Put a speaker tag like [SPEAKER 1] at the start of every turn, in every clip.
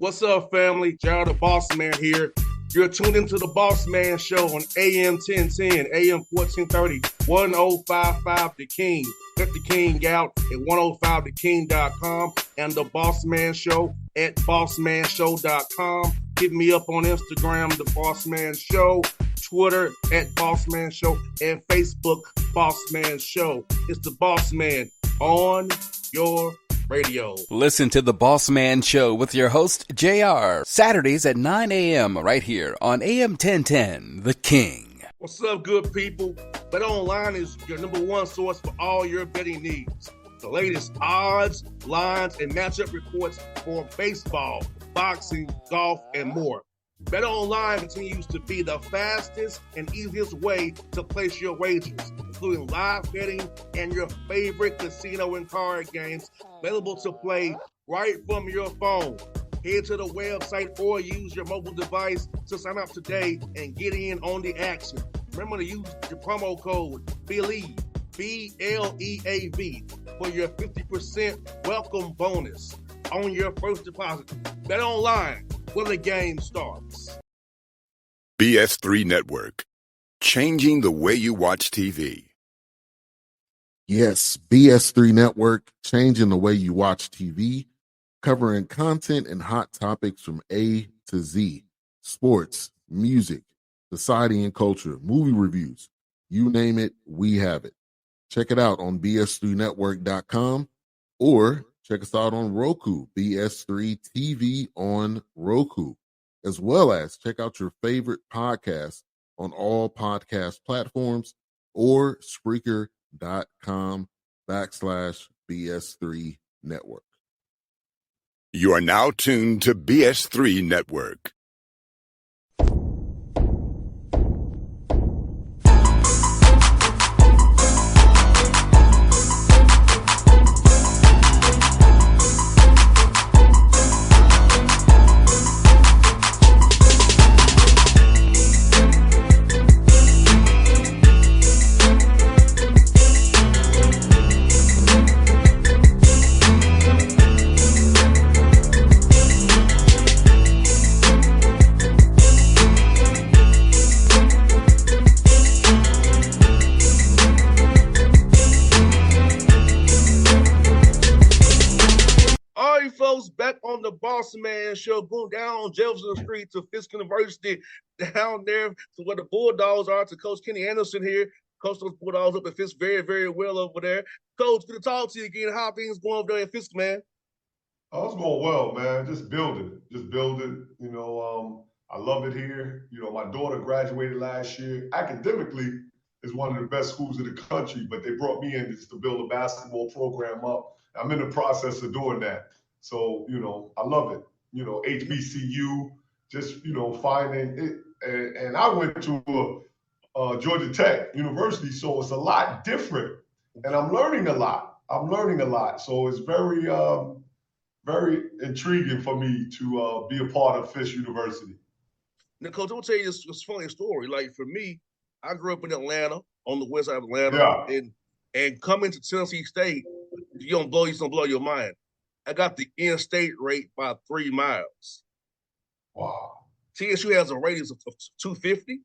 [SPEAKER 1] What's up, family? Gerald the Bossman here. You're tuned into the Bossman Show on AM 1010, AM 1430, 1055 The King. Let the King out at 105theking.com and the Bossman Show at bossmanshow.com. Hit me up on Instagram, The Bossman Show, Twitter at Bossman Show, and Facebook, Bossman Show. It's the Bossman on your radio.
[SPEAKER 2] Listen to the Bossman Show with your host, JR, Saturdays at 9 a.m. right here on AM 1010, The King.
[SPEAKER 1] What's up, good people? BetOnline is your number one source for all your betting needs. The latest odds, lines, and matchup reports for baseball, boxing, golf, and more. BetOnline continues to be the fastest and easiest way to place your wagers, including live betting and your favorite casino and card games available to play right from your phone. Head to the website or use your mobile device to sign up today and get in on the action. Remember to use your promo code BELIEVE, BLEAV, for your 50% welcome bonus on your first deposit. BetOnline, where the game starts.
[SPEAKER 3] BS3 Network, changing the way you watch TV.
[SPEAKER 4] Yes, BS3 Network, changing the way you watch TV, covering content and hot topics from A to Z, sports, music, society and culture, movie reviews, you name it, we have it. Check it out on bs3network.com or check us out on Roku, BS3 TV on Roku, as well as check out your favorite podcast on all podcast platforms or Spreaker.com/BS3 Network.
[SPEAKER 3] You are now tuned to BS3 Network.
[SPEAKER 1] Back on the Bossman Show, going down Jefferson Street to Fisk University, down there to where the Bulldogs are, to Coach Kenny Anderson here. Coach those Bulldogs up at Fisk very, very well over there. Coach, good to talk to you again. How things going over there at Fisk, man?
[SPEAKER 5] Oh, it's going well, man. Just building. You know, I love it here. You know, my daughter graduated last year. Academically, it's one of the best schools in the country, but they brought me in just to build a basketball program up. I'm in the process of doing that. So, you know, I love it. You know, HBCU, just, you know, finding it. And I went to Georgia Tech University, so it's a lot different. And I'm learning a lot. So it's very, very intriguing for me to be a part of Fisk University.
[SPEAKER 1] Now, Coach, I'll tell you this funny story. Like, for me, I grew up in Atlanta, on the west side of Atlanta. Yeah. And coming to Tennessee State, it's going to blow your mind. I got the in-state rate by 3 miles.
[SPEAKER 5] Wow.
[SPEAKER 1] TSU has a radius of 250,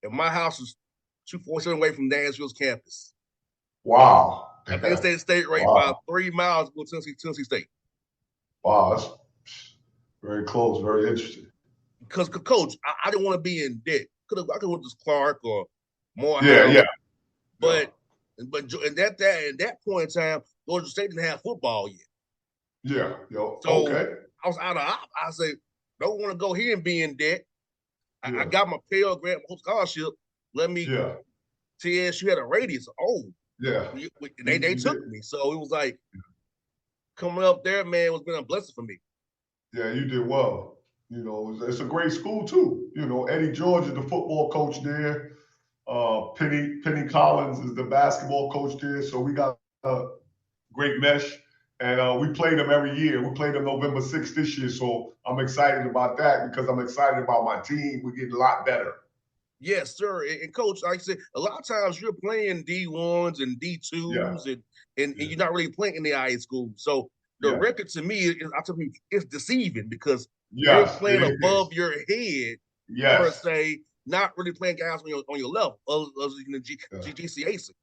[SPEAKER 1] and my house is 247 away from Nashville's campus.
[SPEAKER 5] Wow.
[SPEAKER 1] I got the in-state rate by 3 miles to go to Tennessee State.
[SPEAKER 5] Wow, that's very close, very interesting.
[SPEAKER 1] Because, Coach, I didn't want to be in debt. I could have went to Clark or Morehouse.
[SPEAKER 5] Yeah.
[SPEAKER 1] But at that point in time, Georgia State didn't have football yet.
[SPEAKER 5] Yeah.
[SPEAKER 1] So
[SPEAKER 5] okay.
[SPEAKER 1] I was out of options. I said, don't want to go here and be in debt. I got my Pell Grant, my scholarship. Let me. Yeah. TSU had a radius.
[SPEAKER 5] Yeah.
[SPEAKER 1] They took me. So it was like coming up there, man, was been a blessing for me.
[SPEAKER 5] Yeah, you did well. You know, it's a great school too. You know, Eddie George is the football coach there. Penny Collins is the basketball coach there. So we got a great mesh. And we play them every year. We played them November 6th this year. So I'm excited about that because I'm excited about my team. We're getting a lot better.
[SPEAKER 1] Yes, sir. And Coach, like I said, a lot of times you're playing D1s and D2s and you're not really playing in the IA school. So the
[SPEAKER 5] Yeah.
[SPEAKER 1] record to me is, I tell people, it's deceiving because you're
[SPEAKER 5] Yes,
[SPEAKER 1] playing
[SPEAKER 5] it
[SPEAKER 1] above
[SPEAKER 5] is.
[SPEAKER 1] your head per
[SPEAKER 5] Yes.
[SPEAKER 1] se, not really playing guys on your level, other than the
[SPEAKER 5] Yeah.
[SPEAKER 1] GCAC.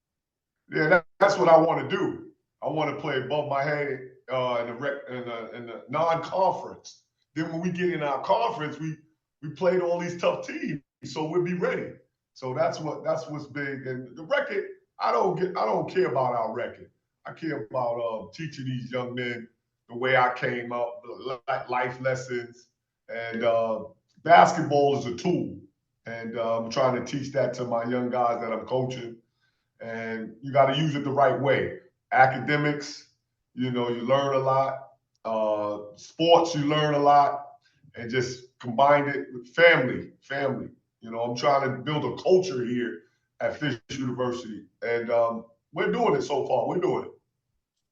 [SPEAKER 5] Yeah, that's what I want to do. I want to play above my head in the non-conference. Then when we get in our conference, we played all these tough teams, so we'll be ready. So that's what's big. And the record, I don't care about our record. I care about teaching these young men the way I came up, life lessons, and basketball is a tool. And I'm trying to teach that to my young guys that I'm coaching. And you got to use it the right way. Academics, you learn a lot. Sports, you learn a lot, and just combine it with family. I'm trying to build a culture here at Fish University, and we're doing it so far. We're doing it.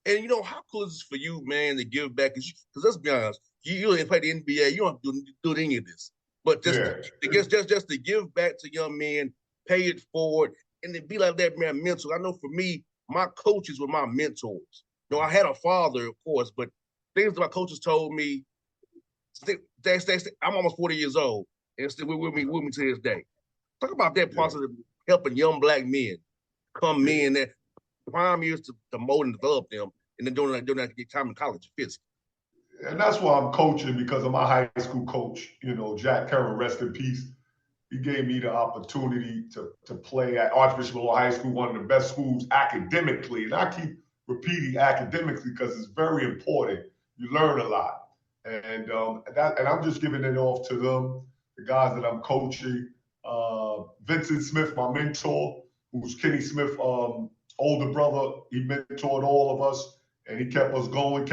[SPEAKER 1] And how cool is it for you, man, to give back? Because let's be honest, you didn't play the NBA, you don't have to do any of this. But just to give back to young men, pay it forward, and to be like that, man, mentor. I know for me, my coaches were my mentors. I had a father, of course, but things that my coaches told me, I'm almost 40 years old, and still with me to this day. Talk about that process of helping young black men come in that prime years to mold and develop them, and then doing that to get time in college physically.
[SPEAKER 5] And that's why I'm coaching, because of my high school coach, Jack Curran, rest in peace. He gave me the opportunity to play at Archbishop Malone High School, one of the best schools academically. And I keep repeating academically because it's very important. You learn a lot. And I'm just giving it off to them, the guys that I'm coaching. Vincent Smith, my mentor, who's Kenny Smith's older brother, he mentored all of us, and he kept us going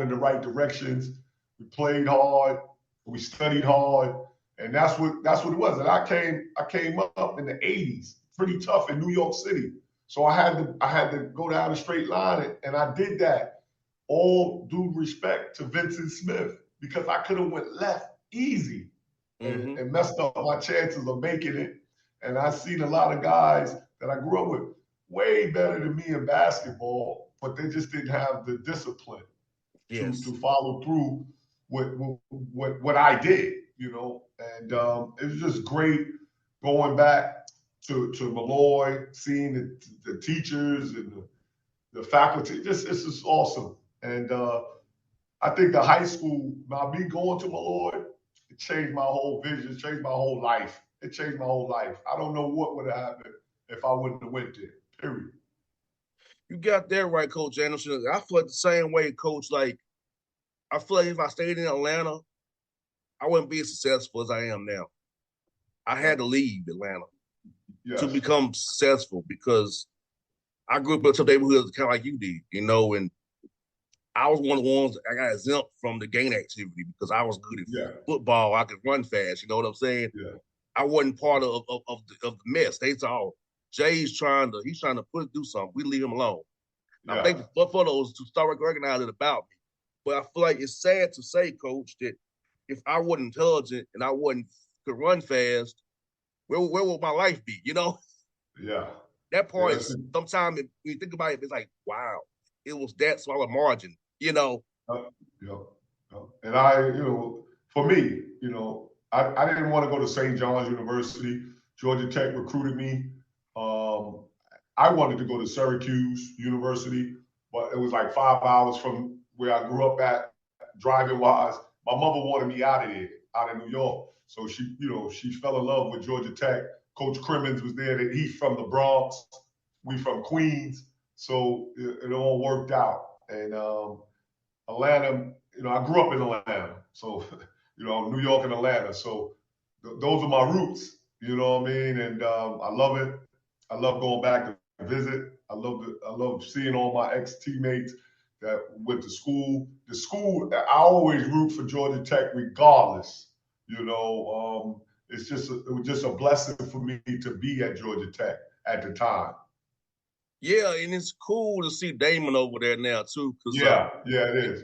[SPEAKER 5] in the right directions. We played hard, we studied hard, and that's what it was. And I came up in the 80s, pretty tough in New York City. So I had to go down a straight line, and I did that. All due respect to Vincent Smith, because I could have went left easy and messed up my chances of making it. And I've seen a lot of guys that I grew up with way better than me in basketball, but they just didn't have the discipline to follow through with what I did, And it was just great going back to Malloy, seeing the teachers and the faculty. It's just awesome. And I think the high school, by me going to Malloy, it changed my whole vision, changed my whole life. It changed my whole life. I don't know what would have happened if I wouldn't have went there, period.
[SPEAKER 1] You got that right, Coach Anderson. I feel like the same way, Coach. Like, I feel like if I stayed in Atlanta, I wouldn't be as successful as I am now. I had to leave Atlanta to become successful because I grew up in some neighborhoods kind of like you did, and I was one of the ones I got exempt from the gang activity because I was good at football. I could run fast. You know what I'm saying?
[SPEAKER 5] Yeah.
[SPEAKER 1] I wasn't part of the mess. They saw Jay's trying to do something. We leave him alone. I think for those to start recognizing it about me. But I feel like it's sad to say, Coach, that if I wasn't intelligent and I could run fast, where would my life be?
[SPEAKER 5] Yeah.
[SPEAKER 1] That part is sometimes when you think about it, it's like, wow, it was that small a margin,
[SPEAKER 5] And I, for me, I didn't want to go to St. John's University. Georgia Tech recruited me. I wanted to go to Syracuse University, but it was like 5 hours from where I grew up at, driving wise. My mother wanted me out of there, out of New York. So she fell in love with Georgia Tech. Coach Crimmins was there. He's from the Bronx. We from Queens. So it all worked out. And Atlanta, I grew up in Atlanta. So, New York and Atlanta. So those are my roots, you know what I mean? And I love it. I love going back to visit. I love seeing all my ex-teammates that went to school. The school, I always root for Georgia Tech regardless. It was just a blessing for me to be at Georgia Tech at the time.
[SPEAKER 1] Yeah, and it's cool to see Damon over there now too.
[SPEAKER 5] Yeah, it is.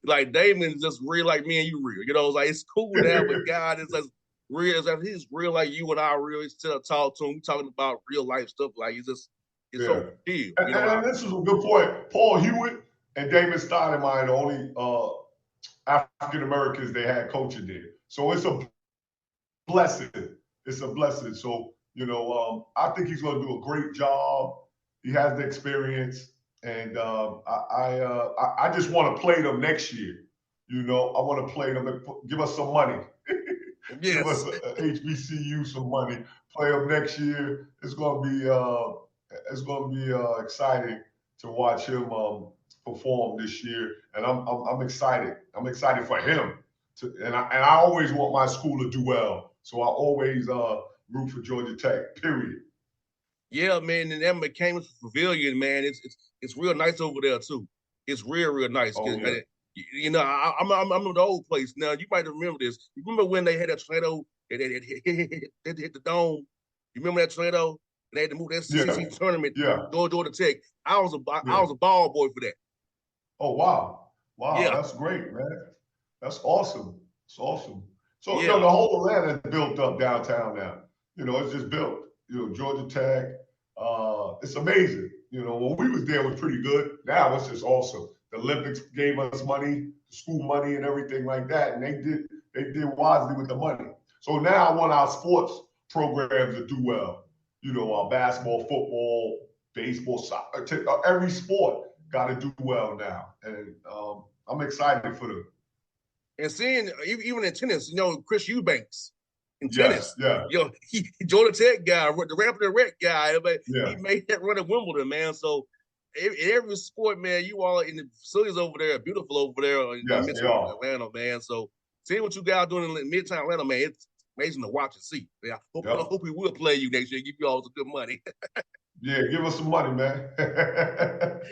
[SPEAKER 1] Like Damon's just real like me and you real. It's like it's cool to have a guy that's as real as he's real like you and I real. He's still talk to him. We talking about real life stuff. Like it's so real.
[SPEAKER 5] And this is a good point. Paul Hewitt and Damon Stoudemire, the only African Americans they had coaching there. So it's a blessing. It's a blessing. So, I think he's going to do a great job. He has the experience, and I just want to play them next year. I want to play them and give us some money.
[SPEAKER 1] Yes.
[SPEAKER 5] Give us HBCU some money. Play them next year. It's going to be exciting to watch him perform this year, and I'm excited. I'm excited for him. And I always want my school to do well, so I always root for Georgia Tech. Period.
[SPEAKER 1] Yeah, man, and that McCain Pavilion, man, it's real nice over there too. It's real nice.
[SPEAKER 5] Oh, yeah.
[SPEAKER 1] I'm in the old place now. You might remember this. You remember when they had that tornado that hit the dome? You remember that tornado? They had to move that CCC tournament.
[SPEAKER 5] Yeah.
[SPEAKER 1] Georgia Tech. I was a ball boy for that.
[SPEAKER 5] Oh wow,
[SPEAKER 1] Yeah.
[SPEAKER 5] That's great, man. That's awesome. It's awesome. So
[SPEAKER 1] Yeah.
[SPEAKER 5] The whole Atlanta is built up downtown now. It's just built. Georgia Tech. It's amazing. When we was there, it was pretty good. Now it's just awesome. The Olympics gave us money, school money, and everything like that, and they did wisely with the money. So now I want our sports programs to do well. Our basketball, football, baseball, soccer, every sport got to do well now, and I'm excited for them.
[SPEAKER 1] And seeing even in tennis, Chris Eubanks in tennis, Georgia Tech guy, the Rapid Rec guy, he made that run at Wimbledon, man. So every sport, man, you all in the facilities over there are beautiful over there in Midtown Atlanta, man. So seeing what you guys doing in Midtown Atlanta, man, it's amazing to watch and see. Man, I hope we will play you next year, give you all some good money.
[SPEAKER 5] Yeah, give us some money, man.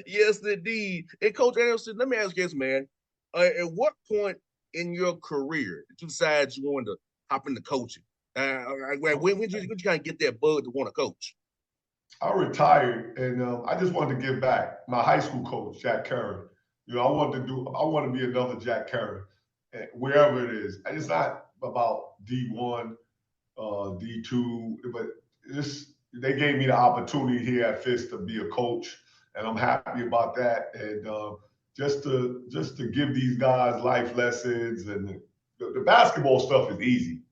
[SPEAKER 1] Yes, indeed. And Coach Anderson, let me ask you this, man. At what point in your career did you decide you wanted to hop into coaching? When did you kind of get that bug to want to coach?
[SPEAKER 5] I retired, and I just wanted to give back. My high school coach, Jack Curran. I want to be another Jack Curran, wherever it is. And it's not about D1, D2, but they gave me the opportunity here at Fisk to be a coach, and I'm happy about that. And just to give these guys life lessons, and the basketball stuff is easy,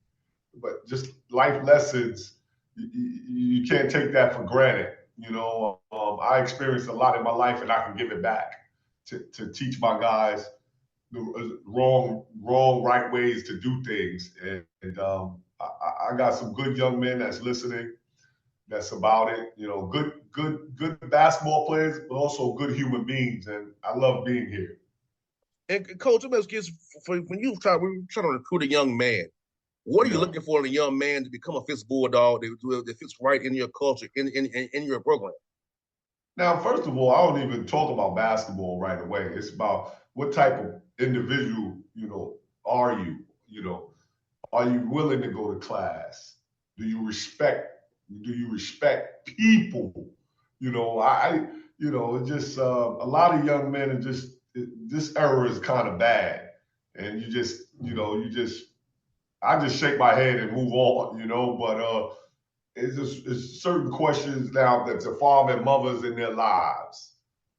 [SPEAKER 5] but just life lessons, you can't take that for granted. I experienced a lot in my life, and I can give it back to teach my guys the right ways to do things. And I got some good young men that's listening. That's about it. Good basketball players, but also good human beings, and I love being here.
[SPEAKER 1] And Coach, when you try to recruit a young man, what are you looking for in a young man to become a Fisk Bulldog that fits right in your culture, in your program?
[SPEAKER 5] Now, first of all, I don't even talk about basketball right away. It's about what type of individual, are you? Are you willing to go to class? Do you respect people? It's just a lot of young men are just, this era is kind of bad. And I just shake my head and move on, but it's certain questions now that the father and mothers in their lives,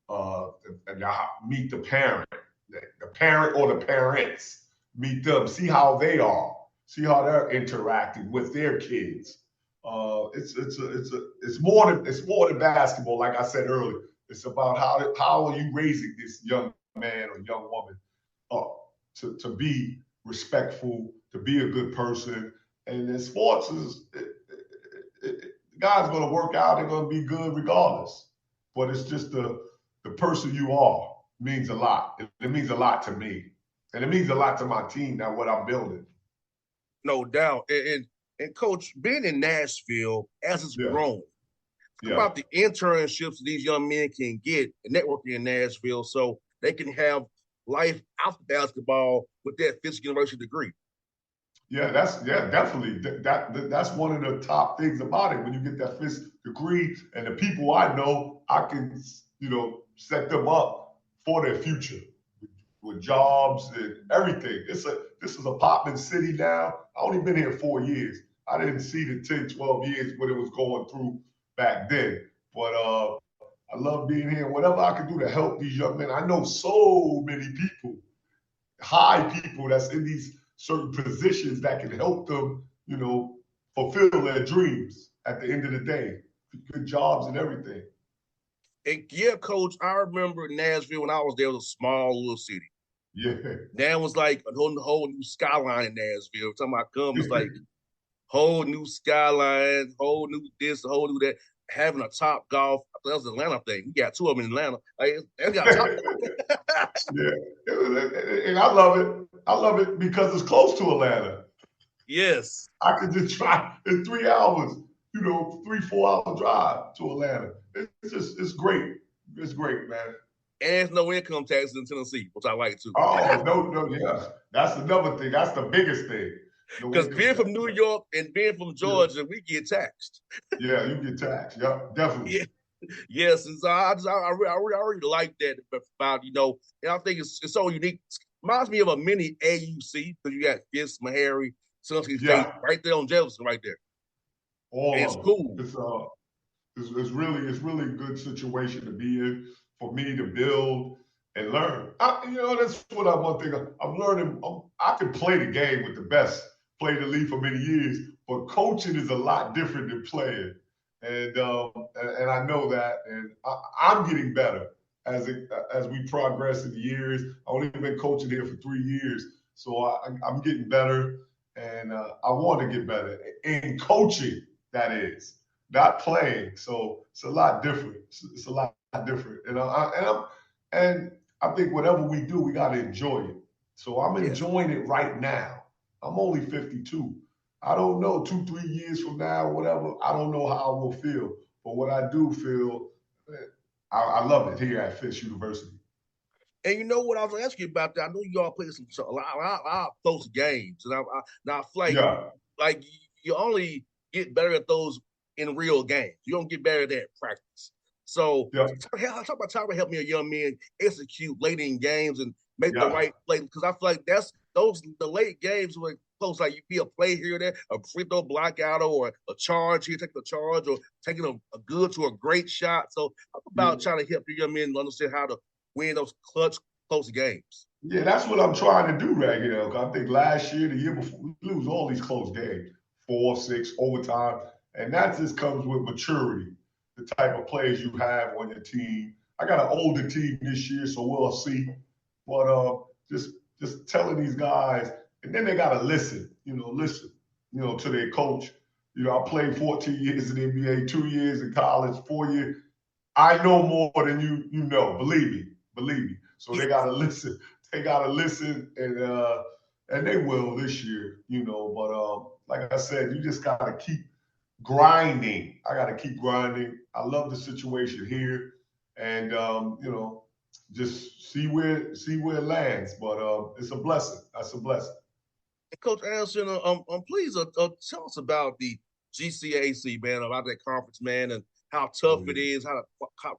[SPEAKER 5] and meet the parent or the parents, meet them, see how they are, see how they're interacting with their kids. It's more than basketball. Like I said earlier, it's about how are you raising this young man or young woman to be respectful, to be a good person. And in sports, the guy's going to work out. They're going to be good regardless. But it's just the person you are means a lot. It means a lot to me, and it means a lot to my team now. What I'm building.
[SPEAKER 1] No doubt. And Coach, being in Nashville as it's grown, about the internships these young men can get and networking in Nashville, so they can have life after basketball with that Fisk University degree.
[SPEAKER 5] Yeah, definitely. That's one of the top things about it. When you get that Fisk degree, and the people I know, I can set them up for their future with jobs and everything. This is a popping city now. I only been here 4 years. I didn't see the 10, 12 years what it was going through back then. But I love being here. Whatever I can do to help these young men. I know so many people, high people that's in these certain positions that can help them, fulfill their dreams at the end of the day. Good jobs and everything.
[SPEAKER 1] And yeah, Coach, I remember Nashville when I was there, it was a small little city.
[SPEAKER 5] Yeah.
[SPEAKER 1] Now it's like a whole new skyline in Nashville. Talking about come, it's like whole new skyline, whole new this, whole new that. Having a Top Golf, that was an Atlanta thing. We got two of them in Atlanta. Like, they got Top
[SPEAKER 5] Yeah. And I love it. I love it because it's close to Atlanta.
[SPEAKER 1] Yes.
[SPEAKER 5] I could just drive in 3 hours, 3-4 hour drive to Atlanta. It's great. It's great, man.
[SPEAKER 1] And there's no income taxes in Tennessee, which I like too.
[SPEAKER 5] Oh, no, yeah. That's another thing. That's the biggest thing.
[SPEAKER 1] Because being from New York and being from Georgia, we get taxed.
[SPEAKER 5] Yeah, you get taxed. Yep, definitely.
[SPEAKER 1] Yeah. Yes, and so I really like that about, and I think it's so unique. Reminds me of a mini AUC because you got Gis, Meharry, Sunski State right there on Jefferson right there.
[SPEAKER 5] It's
[SPEAKER 1] cool.
[SPEAKER 5] It's really a good situation to be in for me to build and learn. That's what one thing I'm learning. I can play the game with the best, played the league for many years, but coaching is a lot different than playing. And I know that, and I'm getting better as we progress in the years. I've only been coaching here for 3 years, so I'm getting better, and I want to get better in coaching. That is not playing, so it's a lot different. It's a lot different, and I think whatever we do, we got to enjoy it. So I'm enjoying it right now. I'm only 52. I don't know 2-3 years from now, whatever. I don't know how I will feel, but what I do feel, I love it here at Fisk University.
[SPEAKER 1] And you know what I was asking you about that? I know you all play a lot of close games, and I feel like you only get better at those in real games. You don't get better at that in practice. So talk about helping a young man execute late in games and make the right play, because I feel like the late games were close. Like you be a play here or there, a free throw block out, or a charge here, taking a charge, or taking a good to a great shot. So talk about trying to help your young men understand how to win those clutch close games.
[SPEAKER 5] Yeah, that's what I'm trying to do right here. I think last year, the year before, we lose all these close games, 4, 6, overtime, and that just comes with maturity. The type of players you have on your team. I got an older team this year, so we'll see. But just telling these guys, and then they gotta listen to their coach. I played 14 years in the NBA, 2 years in college, 4 years. I know more than you know. Believe me. So they gotta listen. They gotta listen, and they will this year. But like I said, you just gotta keep grinding. I got to keep grinding. I love the situation here, and just see where it lands. But it's a blessing. That's a blessing.
[SPEAKER 1] Coach Anderson, please tell us about the GCAC, man, about that conference, man, and how tough it is, how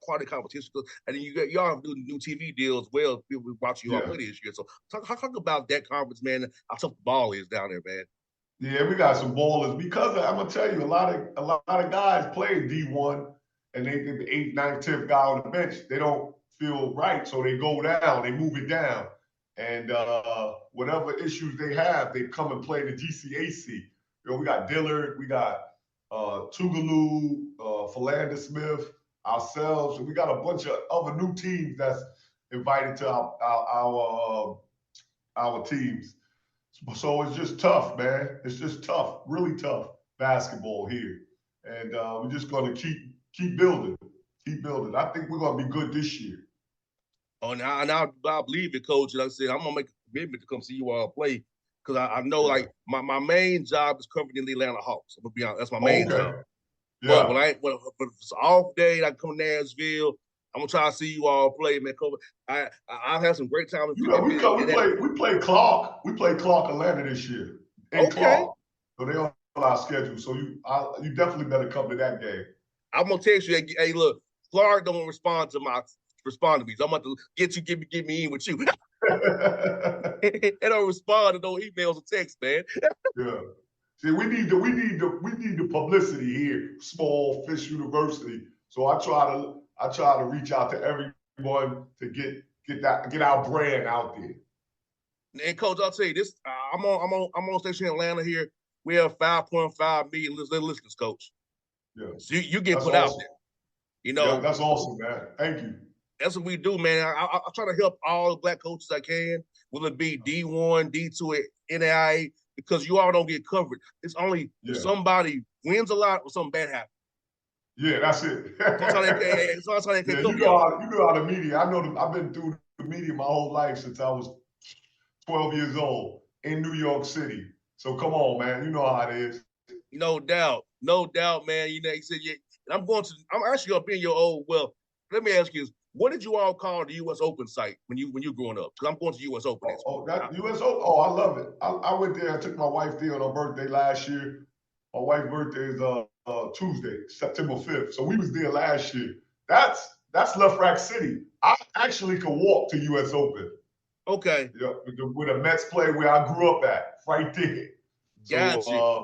[SPEAKER 1] quality competition. And y'all have new TV deals. Well, people watch you all play this year. So talk about that conference, man, and how tough the ball is down there, man.
[SPEAKER 5] Yeah, we got some ballers because I'm gonna tell you, a lot of guys play D1, and they think the 8th, 9th, 10th guy on the bench, they don't feel right, so they go down, they move it down, and whatever issues they have, they come and play the GCAC. We got Dillard, we got Tougaloo, Philander Smith, ourselves, and we got a bunch of other new teams that's invited to our teams. So it's just tough, man. It's just tough, really tough basketball here, and we're just going to keep building, I think we're going to be good this year.
[SPEAKER 1] Oh, now I believe it, Coach. Like I said, I'm gonna make a commitment to come see you all play, because I know like my main job is covering the Atlanta Hawks. I'm gonna be honest, that's my main job. Yeah. But when it's an off day, I come to Nashville. I'm gonna try to see you all play, man. I've had some great time.
[SPEAKER 5] We play Clark. We play Clark Atlanta this year. Clark. So they on our schedule. So you definitely better come to that game.
[SPEAKER 1] I'm gonna text you. Hey, look, Clark don't respond to me. So I'm about to get me in with you. They don't respond to no emails or texts, man.
[SPEAKER 5] Yeah. See, we need the publicity here. Small Fisk University. So I try to I try to reach out to everyone to get our brand out there.
[SPEAKER 1] And Coach, I'll tell you this: I'm on station in Atlanta here. We have 5.5 million listeners, Coach.
[SPEAKER 5] Yeah,
[SPEAKER 1] so you get
[SPEAKER 5] that's
[SPEAKER 1] put
[SPEAKER 5] awesome.
[SPEAKER 1] out there. You know,
[SPEAKER 5] yeah, that's awesome, man. Thank you.
[SPEAKER 1] That's what we do, man. I try to help all the black coaches I can, whether it be D1, D2, NAIA, because you all don't get covered. It's only if somebody wins a lot or something bad happens.
[SPEAKER 5] Yeah, that's it.
[SPEAKER 1] That's how they can
[SPEAKER 5] you know how the media. I've been through the media my whole life since I was 12 years old in New York City. So come on, man. You know how it is.
[SPEAKER 1] No doubt, man. You know, he said, yeah. I'm actually gonna be in your old. Well, let me ask you this: what did you all call the U.S. Open site when you growing up? Because I'm going to U.S. Open.
[SPEAKER 5] That U.S. Open. Oh, I love it. I went there. I took my wife there on her birthday last year. My wife's birthday is Tuesday, September 5th. So we was there last year. That's Lefrak City. I actually could walk to U.S. Open.
[SPEAKER 1] Okay.
[SPEAKER 5] Yeah, with a Mets play where I grew up at, right there.
[SPEAKER 1] Gotcha.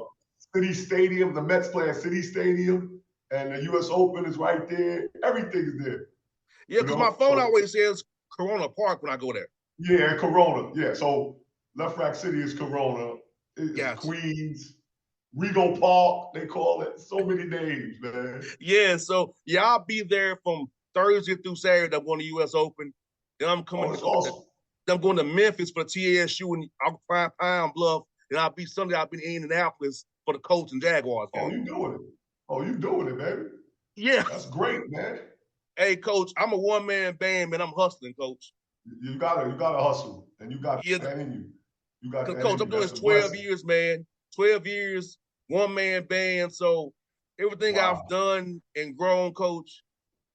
[SPEAKER 5] City Stadium, the Mets play at City Stadium, and the U.S. Open is right there. Everything is there.
[SPEAKER 1] Yeah, because my phone always says Corona Park when I go there.
[SPEAKER 5] Yeah, Corona. Yeah, so Lefrak City is Corona. It's
[SPEAKER 1] gotcha.
[SPEAKER 5] Queens. Regal Park, they call it. So many names, man.
[SPEAKER 1] Yeah, so I'll be there from Thursday through Saturday. I'm going to U.S. Open. Then I'm coming.
[SPEAKER 5] Awesome.
[SPEAKER 1] Then I'm going to Memphis for TSU and Pine Bluff. And I'll be Sunday. I'll be in Indianapolis for the Colts and Jaguars game.
[SPEAKER 5] You doing it, baby.
[SPEAKER 1] Yeah,
[SPEAKER 5] that's great, man.
[SPEAKER 1] Hey, Coach, I'm a one-man band, man. I'm hustling, Coach.
[SPEAKER 5] You gotta hustle, and you got that in you. You got that
[SPEAKER 1] Coach,
[SPEAKER 5] in you.
[SPEAKER 1] I'm doing this 12 years, man. 12 years, one-man band. So everything I've done and grown, Coach,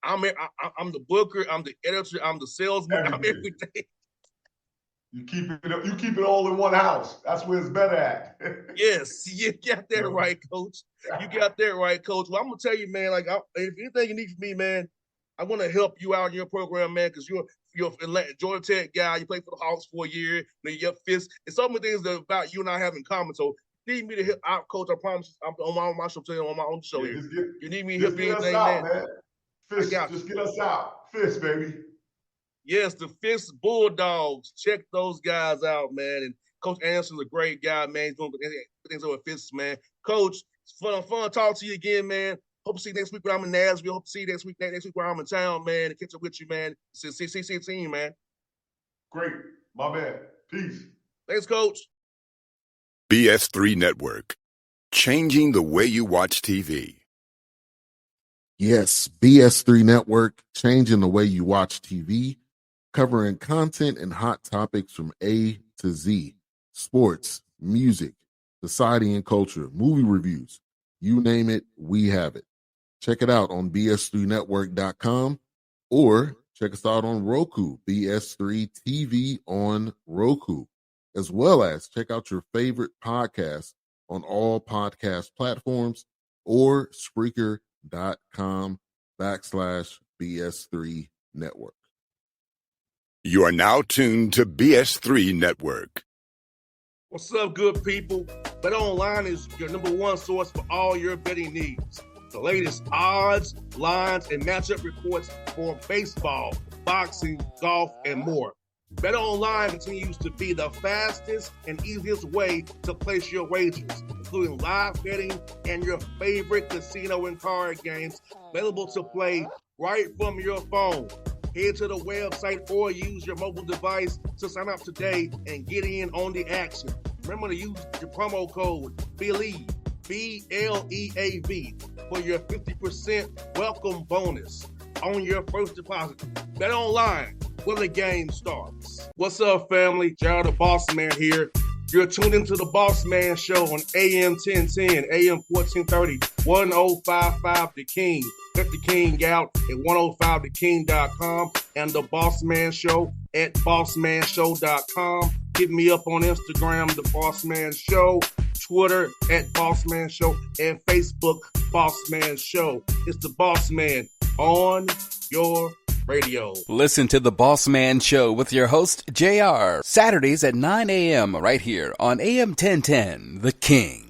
[SPEAKER 1] I'm the booker, I'm the editor, I'm the salesman, I'm everything.
[SPEAKER 5] You keep it all in one house. That's where it's better at.
[SPEAKER 1] Yes, you got that right, Coach. You got that right, Coach. Well, I'm gonna tell you, man. Like, if anything you need from me, man, I want to help you out in your program, man, because you're a Georgia Tech guy. You played for the Hawks for a year. You're Fist. And so many things that about you and I have in common. So you need me to help out, Coach. I promise. I'm on my show, on my own show here. You need me to help anything, man.
[SPEAKER 5] Fist, just get us out. Fist, baby.
[SPEAKER 1] Yes, the Fist Bulldogs. Check those guys out, man. And Coach Anderson's a great guy, man. He's doing things over Fists, man. Coach, it's fun to talk to you again, man. Hope to see you next week when I'm in Nashville. Hope to see you next week when I'm in town, man, and catch up with you, man. See team, man.
[SPEAKER 5] Great. My man. Peace.
[SPEAKER 1] Thanks, Coach.
[SPEAKER 3] BS3 Network. Changing the way you watch TV.
[SPEAKER 4] Yes, BS3 Network, changing the way you watch TV, covering content and hot topics from A to Z. Sports, music, society and culture, movie reviews. You name it, we have it. Check it out on bs3network.com or check us out on Roku, BS3 TV on Roku, as well as check out your favorite podcast on all podcast platforms or Spreaker.com/BS3 Network.
[SPEAKER 3] You are now tuned to BS3 Network.
[SPEAKER 1] What's up, good people? Bet Online is your number one source for all your betting needs. The latest odds, lines, and matchup reports for baseball, boxing, golf, and more. Bet Online continues to be the fastest and easiest way to place your wagers, including live betting and your favorite casino and card games available to play right from your phone. Head to the website or use your mobile device to sign up today and get in on the action. Remember to use your promo code BELIEVE, BLEAV, for your 50% welcome bonus on your first deposit. Bet Online, where the game starts. What's up, family? Jared the Bossman here. You're tuned into the Bossman Show on AM 1010, AM 1430, 1055 The King. Check The King out at 105theking.com and the Bossman Show at bossmanshow.com. Hit me up on Instagram, The Bossman Show, Twitter at Bossman Show, and Facebook, Bossman Show. It's the Bossman on your radio.
[SPEAKER 2] Listen to The Bossman Show with your host, JR, Saturdays at 9 a.m. right here on AM 1010, The King.